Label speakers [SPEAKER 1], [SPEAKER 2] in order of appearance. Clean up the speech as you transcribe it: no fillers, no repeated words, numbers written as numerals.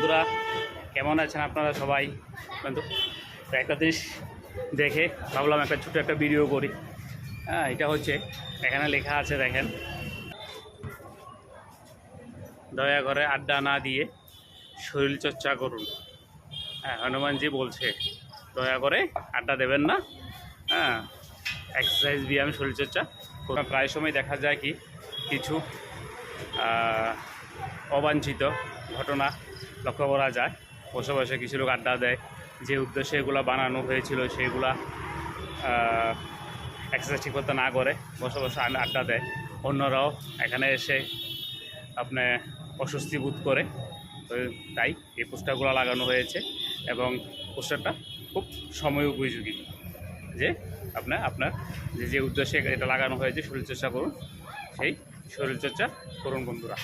[SPEAKER 1] বন্ধুরা, কেমন আছেন আপনারা সবাই? কিন্তু একটা জিনিস দেখে ভাবলাম একটা ছোটো একটা ভিডিও করি। এটা হচ্ছে এখানে লেখা আছে, দেখেন, দয়া করে আড্ডা না দিয়ে শরীরচর্চা করুন। হনুমানজি বলছে দয়া করে আড্ডা দেবেন না, এক্সারসাইজ, ব্যায়াম, শরীরচর্চা করুন। প্রায় সময় দেখা যায় কি কিছু অবাঞ্ছিত ঘটনা লক্ষ্য করা যায়। বসে বসে কিছু লোক আড্ডা দেয়, যে উদ্দেশ্যে এগুলো বানানো হয়েছিল সেগুলা এক্সারসাইজ ঠিক করতে না করে বসে বসে আড্ডা দেয়। অন্যরাও এখানে এসে আপনি অস্বস্তি বোধ করে। তো তাই এই পোস্টারগুলো লাগানো হয়েছে এবং পোস্টারটা খুব সময় উপযোগী, যে আপনার যে উদ্দেশ্যে এটা লাগানো হয়েছে, শরীরচর্চা করুন, সেই শরীরচর্চা করুন বন্ধুরা।